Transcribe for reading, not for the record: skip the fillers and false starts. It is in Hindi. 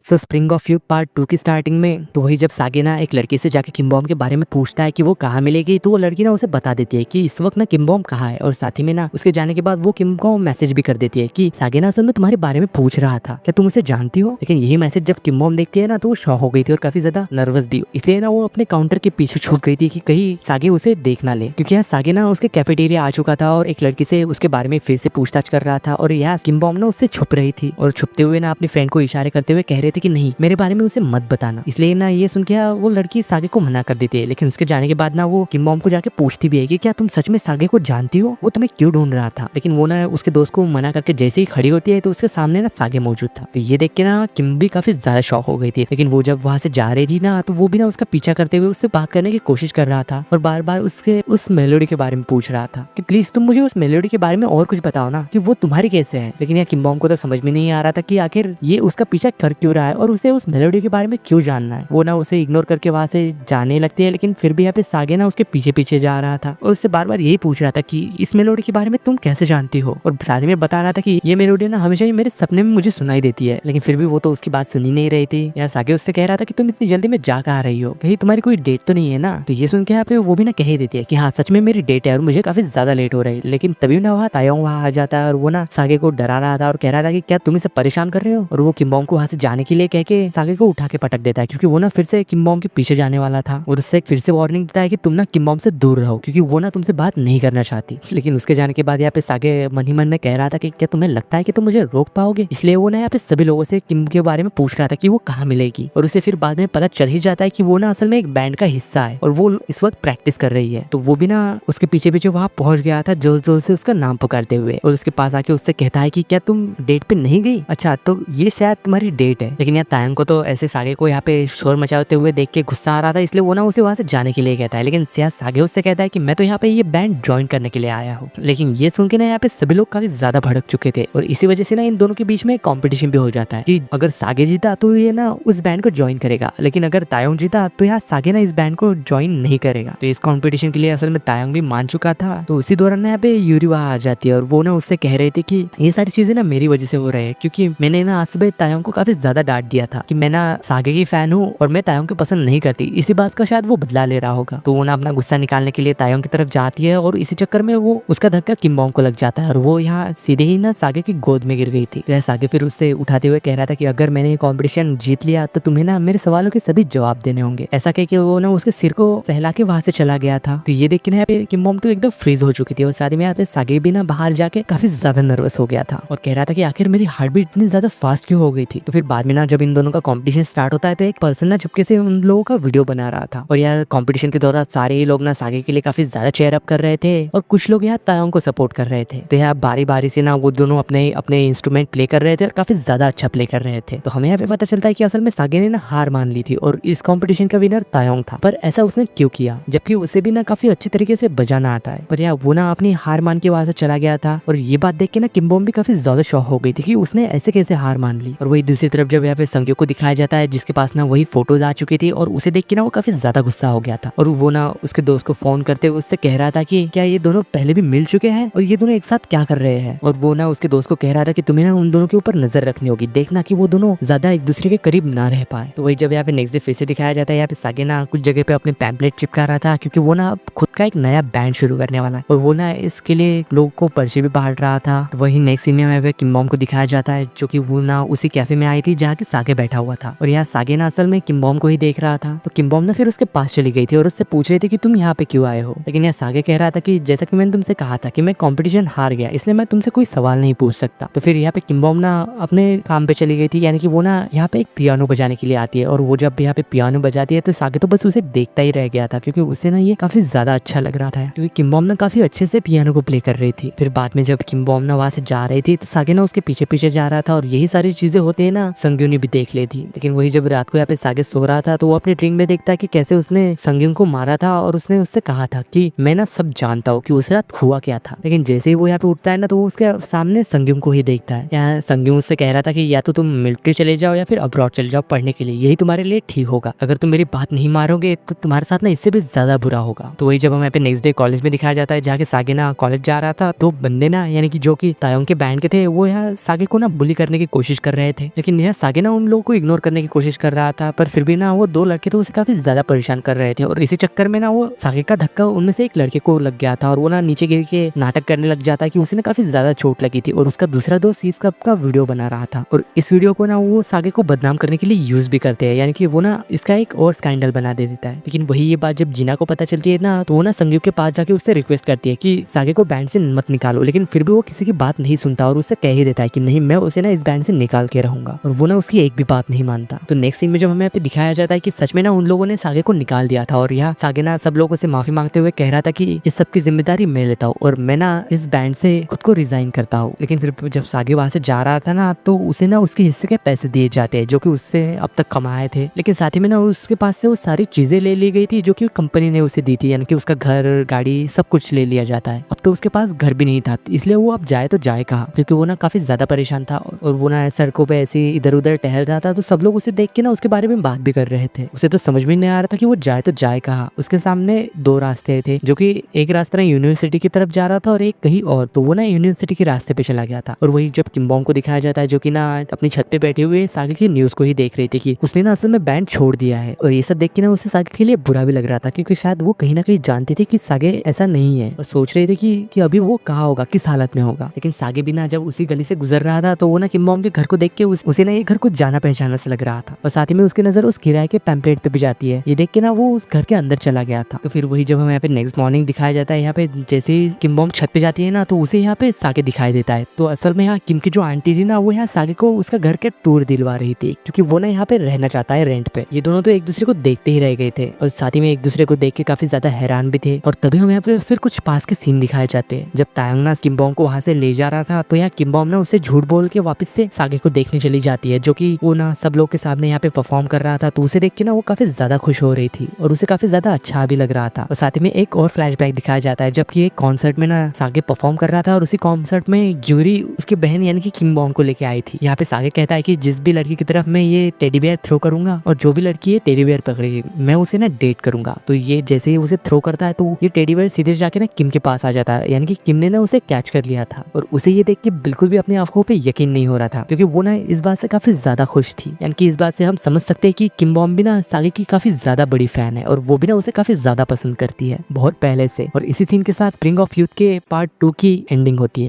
So spring of youth part 2 की स्टार्टिंग में तो वही जब सागे ना एक लड़की से जाके किम बॉम्ब के बारे में पूछता है कि वो कहाँ मिलेगी, तो वो लड़की ना उसे बता देती है कि इस वक्त ना किम बॉम्ब कहाँ है। और साथ ही में ना उसके जाने के बाद वो किम को मैसेज भी कर देती है कि सागे ना असल में तुम्हारे बारे में पूछ रहा था, क्या तुम उसे जानती हो। लेकिन यही मैसेज जब किम बॉम्ब देखती है ना तो वो शॉक हो गई थी और काफी ज्यादा नर्वस भी, इसलिए ना वो अपने काउंटर के पीछे छुप गई थी कि कहीं सागे उसे देख ना ले, क्योंकि यहाँ सागे ना उसके कैफेटेरिया आ चुका था और एक लड़की से उसके बारे में फिर से पूछताछ कर रहा था। और यहाँ किम बॉम्ब ना उससे छुप रही थी और छुपते हुए ना अपनी फ्रेंड को इशारे करते हुए कह रहे थे कि नहीं, मेरे बारे में उसे मत बताना। इसलिए ना ये सुन के वो लड़की सागे को मना कर देती है। लेकिन उसके जाने के बाद ना वो किम बॉम्ब को जाके पूछती भी है कि क्या तुम सच में सागे को जानती हो, वो तुम्हें क्यों ढूंढ रहा था। लेकिन वो ना उसके दोस्त को मना करके जैसे ही खड़ी होती है तो उसके सामने ना सागे मौजूद था। तो ये देख के ना किम भी काफी ज्यादा शॉक हो गई थी। लेकिन वो जब वहां से जा रही थी ना तो वो भी ना उसका पीछा करते हुए उससे बात करने की कोशिश कर रहा था और बार बार उसके उस मेलोडी के बारे में पूछ रहा था कि प्लीज तुम मुझे उस मेलोडी के बारे में और कुछ बताओ ना, कि वो तुम्हारी कैसे है। लेकिन यहाँ किम बॉम्ब को तो समझ में नहीं आ रहा था कि आखिर ये उसका पीछा कर क्यों रहा है और उसे उस मेलोडी के बारे में क्यों जानना है। वो ना उसे इग्नोर करके वहां से जाने लगती है। लेकिन फिर भी यहाँ पे सागे ना उसके पीछे पीछे जा रहा था और उससे बार बार यही पूछ रहा था कि इस मेलोडी के बारे में तुम कैसे जानती हो, और साथ में बता रहा था कि ये मेलोडी ना हमेशा ही मेरे सपने में मुझे सुनाई देती है। लेकिन फिर भी वो तो उसकी बात सुनी नहीं रही थी। यहाँ सागे उससे कह रहा था कि तुम इतनी जल्दी में जा कहाँ रही हो, कहीं तुम्हारी कोई डेट तो नहीं है ना। तो ये सुन के यहाँ पे वो भी ना कह ही देती है कि हाँ सच में मेरी डेट है और मुझे काफी ज्यादा लेट हो रही है। लेकिन तभी ना वहाँ तायोंग वहाँ आ जाता है और वो ना सागे को डरा रहा था और कह रहा था कि क्या तुम इसे परेशान कर रहे हो। और वो किम बॉम्ब को वहाँ से जाने के लिए कह के सागे को उठा के पटक देता है, क्योंकि वो ना फिर से किम बॉम्ब के पीछे जाने वाला था। और उससे फिर से वार्निंग देता है कि तुम ना किम बॉम्ब से दूर रहो, क्योंकि वो ना तुमसे बात नहीं करना चाहती। लेकिन उसके जाने के बाद यहाँ पे सागे मन ही मन में कह रहा था कि क्या तुम्हें लगता है कि तुम मुझे रोक पाओगे। इसलिए वो ना यहाँ पे सभी लोगों से किम के बारे में पूछ रहा था कि वो कहाँ मिलेगी। और उसे फिर बाद में पता चल ही जाता है कि वो ना असल में एक बैंड का हिस्सा है और वो इस वक्त प्रैक्टिस कर रही है। तो वो भी ना उसके पीछे पीछे वहाँ पहुंच गया था जोर जोर से उसका नाम पुकारते हुए, और उसके पास आके उससे कहता है कि क्या तुम डेट पे नहीं गई, अच्छा तो ये शायद तुम्हारी डेट है। लेकिन यहाँ तायंग को तो ऐसे सागे को यहाँ पे शोर मचाते हुए देख के गुस्सा आ रहा था, इसलिए वो ना उसे वहाँ से जाने के लिए कहता है। लेकिन सागे उससे कहता है कि मैं तो यहाँ पे ये बैंड ज्वाइन करने के लिए आया हूँ। लेकिन ये सुन के ना यहाँ पे सभी लोग काफी ज्यादा भड़क चुके थे और इसी वजह से ना इन दोनों के बीच में कॉम्पिटिशन भी हो जाता है कि अगर सागे जीता तो ये ना उस बैंड को ज्वाइन करेगा, लेकिन अगर तायोंग जीता तो यहाँ सागे ना इस बैंड को ज्वाइन नहीं करेगा। तो इस कॉम्पिटिशन के लिए असल में तायोंग भी मान चुका था। तो उसी दौरान यहाँ पे यूरी वहाँ आ जाती है और वो ना उससे कह रही थी कि ये सारी चीजें ना मेरी वजह से हो रही है, क्योंकि मैंने ना आज सुबह तायोंग को काफी ज्यादा डांट दिया था कि मैं ना सागे की फैन हूँ और मैं तायोंग को पसंद नहीं करती। इसी बात का शायद वो बदला ले रहा होगा। तो वो ना अपना गुस्सा निकालने के लिए तायोंग की तरफ जाती है और इसी चक्कर में वो उसका धक्का किम बॉम्ब को लग जाता है और वो यहाँ सीधे ही ना सागे की गोद में गिर गई थी। तो सागे फिर उससे उठाते हुए कह रहा था कि अगर मैंने ये कॉम्पिटिशन जीत लिया तो तुम्हें ना मेरे सवालों के सभी जवाब देने होंगे। ऐसा कह के वो ना उसके सिर को फैला के वहां से चला गया था। तो ये देख के ना यहाँ पे किम बॉम्ब तो एकदम फ्रीज हो चुकी थी और साथ में यहाँ पे सागे भी ना बाहर जाके काफी ज्यादा नर्वस हो गया था और कह रहा था कि आखिर मेरी हार्ट बीट इतनी ज्यादा फास्ट क्यों हो गई थी। तो फिर बाद में ना जब इन दोनों का कॉम्पिटिशन स्टार्ट होता है तो एक पर्सन ना चुपके से उन लोगों का वीडियो बना रहा था और यार कॉम्पिटिशन के दौरान सारे ही लोग ना सागे के लिए काफी ज्यादा चेयर अप कर रहे थे और कुछ लोग यहाँ तायोंग को सपोर्ट कर रहे थे। तो यहाँ बारी बारी से ना वो दोनों अपने अपने इंस्ट्रूमेंट प्ले कर रहे थे और काफी ज्यादा अच्छा प्ले कर रहे थे। तो हमें यहाँ पे पता चलता है कि असल में सागे ने ना हार मान ली थी और इस कॉम्पिटिशन का विनर तायोंग था। पर ऐसा उसने क्यों किया, जबकि उसे भी ना काफी अच्छे तरीके से बजाना आता है। पर यार वो ना अपनी हार मान के वहां से चला गया था और ये बात देख के ना किम बॉम्ब भी काफी ज्यादा शॉक हो गई थी कि उसने ऐसे कैसे हार मान ली। और वही दूसरी तरफ जब यहाँ पे संग्यो को दिखाया जाता है जिसके पास ना वही फोटोज आ चुकी थी और उसे देख के ना वो काफी ज्यादा गुस्सा हो गया था और वो ना उसके दोस्त को फोन करते हुए उससे कह रहा था कि क्या ये दोनों पहले भी मिल चुके हैं और ये दोनों एक साथ क्या कर रहे हैं। और वो ना उसके दोस्त को कह रहा था कि तुम्हें ना उन दोनों के ऊपर नजर रखनी होगी, देखना कि वो दोनों ज्यादा एक दूसरे के करीब ना रह पाए। तो वही जब यहाँ पे नेक्स्ट डे फिर से दिखाया जाता है यहाँ पे सागे ना कुछ जगह पे अपने पैम्पलेट चिपका रहा था क्योंकि वो ना खुद का एक नया बैंड शुरू करने वाला है और वो ना इसके लिए लोगों को पर्चे भी बांट रहा था। तो वही नेक्स्ट सीन में किम बॉम्ब को दिखाया जाता है जो कि वो ना उसी कैफे में आई थी जहाँ के सागे बैठा हुआ था और यहाँ सागे ना असल में किम बॉम्ब को ही देख रहा था। तो किम बॉम्ब ना फिर उसके पास चली गई थी और उससे पूछ रही थी कि तुम यहाँ पे क्यों आए हो। लेकिन यहाँ सागे कह रहा था कि जैसा कि मैंने तुमसे कहा था कि मैं कंपटीशन हार गया इसलिए मैं तुमसे कोई सवाल नहीं पूछ सकता। तो फिर यहाँ पे किम बॉम्ब ना अपने काम पे चली गई थी, यानी कि वो ना यहाँ पे एक पियानो बजाने के लिए आती है और वो जब यहाँ पे पियानो बजाती है तो सागे तो बस उसे देखता ही रह गया था क्योंकि उसे ना ये काफी ज्यादा अच्छा लग रहा था क्योंकि किम बॉम्ब ना काफी अच्छे से पियानो को प्ले कर रही थी। फिर बाद में जब किम बॉम्ब ना वहां से जा रही थी तो सागे ना उसके पीछे पीछे जा रहा था और यही सारी चीजें होते हैं ना संग्यो ने भी देख ली थी। लेकिन वही जब रात को यहाँ पे सागे सो रहा था तो वो अपनी ड्रीम में देखता है कि कैसे उसने संग्यो को मारा था और उसने उससे कहा था कि मैं ना सब जानता हूँ कि उस रात हुआ क्या था। लेकिन जैसे ही वो यहाँ पे उठता है ना तो वो उसके सामने संग्यो को ही देखता है। यहाँ संग्यो उससे कह रहा था कि या तो तुम मिलिट्री चले जाओ या फिर अब्रॉड चले जाओ पढ़ने के लिए, यही तुम्हारे लिए ठीक होगा। अगर तुम मेरी बात नहीं मारोगे तो तुम्हारे साथ ना इससे भी ज्यादा बुरा होगा। तो वही जब हमें पे नेक्स्ट डे कॉलेज में दिखाया जाता है जहाँ के सागे ना कॉलेज जा रहा था तो बंदे ना यानी कि जो कि तायोंग के बैंड के थे वो यहाँ सागे को ना बुली करने की कोशिश कर रहे थे। लेकिन यहाँ सागे सागे ना उन लोगों को इग्नोर करने की कोशिश कर रहा था, पर फिर भी ना वो दो लड़के तो उसे काफी ज्यादा परेशान कर रहे थे और इसी चक्कर में ना वो सागे का धक्का उनमें से एक लड़के को लग गया था और वो ना नीचे गिर के नाटक करने लग जाता है कि उसे ना काफी ज्यादा चोट लगी थी और उसका दूसरा दोस्त इस कप का वीडियो बना रहा था और इस वीडियो को ना वो सागे को बदनाम करने के लिए यूज भी करते हैं, यानी कि वो ना इसका एक और स्कैंडल बना दे देता है। लेकिन वही ये बात जब जीना को पता चलती है ना, तो वो ना संगीव के पास जाके उससे रिक्वेस्ट करती है कि सागे को बैंड से मत निकालो, लेकिन फिर भी वो किसी की बात नहीं सुनता और उससे कह ही देता है कि नहीं, मैं उसे ना इस बैंड से निकाल के रहूंगा और वो ना उसकी एक भी बात नहीं मानता। तो नेक्स्ट सीन में जब हमें यहाँ पे दिखाया जाता है कि सच में ना उन लोगों ने सागे को निकाल दिया था और यहाँ सागे ना सब लोगों से माफी मांगते हुए कह रहा था कि इस सब की जिम्मेदारी मैं लेता हूँ और मैं ना इस बैंड से खुद को रिजाइन करता हूँ। लेकिन फिर जब सागे वहां से जा रहा था ना, तो उसे ना उसके हिस्से के पैसे दिए जाते हैं जो कि उससे अब तक कमाए थे, लेकिन साथ ही में ना उसके पास से वो सारी चीजें ले ली गई थी जो कि कंपनी ने उसे दी थी, यानी कि उसका घर, गाड़ी, सब कुछ ले लिया जाता है। अब तो उसके पास घर भी नहीं था, इसलिए वो अब जाए तो जाए कहाँ, क्योंकि वो ना काफी ज्यादा परेशान था और वो ना सड़कों पे ऐसे इधर उधर टहल रहा था। तो सब लोग उसे देख के ना उसके बारे में बात भी कर रहे थे। उसे तो समझ में नहीं आ रहा था कि वो जाए तो जाए कहाँ। उसके सामने दो रास्ते थे, जो कि एक रास्ता यूनिवर्सिटी की तरफ जा रहा था और एक कहीं और। तो वो ना यूनिवर्सिटी के रास्ते पे चला गया था और वही जब किम्बोंग को दिखाया जाता है जो कि ना अपनी छत पे बैठे हुए सागे की न्यूज को ही देख रही थी कि उसने ना असल में बैंड छोड़ दिया है। और ये सब देख के ना उसे सागे के लिए बुरा भी लग रहा था, क्योंकि शायद वो कहीं ना कहीं जानती थी कि सागे ऐसा नहीं है और सोच रहे थे कि अभी वो कहाँ होगा, किस हालत में होगा। लेकिन सागे भी ना जब उसी गली से गुजर रहा था तो वो ना किम्बोंग के घर को देख के उसे ना ये घर कुछ जाना पहचाना से लग रहा था और साथ ही में उसकी नजर उस किराए के पैम्पलेट पे भी जाती है। ये देख के ना वो उस घर के अंदर चला गया था। तो फिर वही जब हमें यहाँ पे नेक्स्ट मॉर्निंग दिखाया जाता है, यहाँ पे जैसे ही किम्बोंग छत पे जाती है ना, तो उसे यहाँ पे सागे दिखाई देता है। तो असल में यहाँ किम की जो आंटी थी ना, वो यहाँ सागे को उसका घर के टूर दिलवा रही थी, क्योंकि वो ना यहाँ पे रहना चाहता है रेंट पे। ये दोनों तो एक दूसरे को देखते ही रह गए थे और साथ ही में एक दूसरे को देख के काफी ज्यादा हैरान भी थे। और तभी हम यहाँ पे फिर कुछ पास के सीन दिखाए जाते हैं। जब तायंग ना किम्बोंग को वहां से ले जा रहा था, तो यहाँ किम्बोंग ना उसे झूठ बोल के वापस से सागे को देखने चली जाती है, जो कि वो ना सब लोग के सामने यहाँ पे परफॉर्म कर रहा था। तो उसे देख के ना वो काफी ज्यादा खुश हो रही थी और उसे काफी ज्यादा अच्छा भी लग रहा था। और साथ ही में एक और फ्लैशबैक दिखाया जाता है, जबकि एक कॉन्सर्ट में ना सागे परफॉर्म कर रहा था और उसी कॉन्सर्ट में यूरी उसकी बहन यानी कि किम्बोंग को लेके आई थी। यहाँ पे सागे कहता है कि जिस भी लड़की की तरफ मैं ये टेडी बियर थ्रो करूंगा और जो भी लड़की ये टेडी बियर पकड़ेगी, मैं उसे ना डेट करूंगा। तो ये जैसे ही उसे थ्रो करता है तो ये टेडी बियर सीधे जाके ना किम के पास आ जाता है, यानी कि किम ने ना उसे कैच कर लिया था और उसे ये देख के बिल्कुल भी अपनी आंखों पे यकीन नहीं हो रहा था, क्योंकि वो ना इस बात से काफी ज्यादा खुश थी। यानी कि इस बात से हम समझ सकते हैं कि किम्बोंग भी ना सागे की काफी ज्यादा बड़ी फैन है और वो भी ना उसे काफी ज्यादा पसंद करती है बहुत पहले से। और इसी सीन के साथ स्प्रिंग ऑफ यूथ के पार्ट 2 की एंडिंग होती है।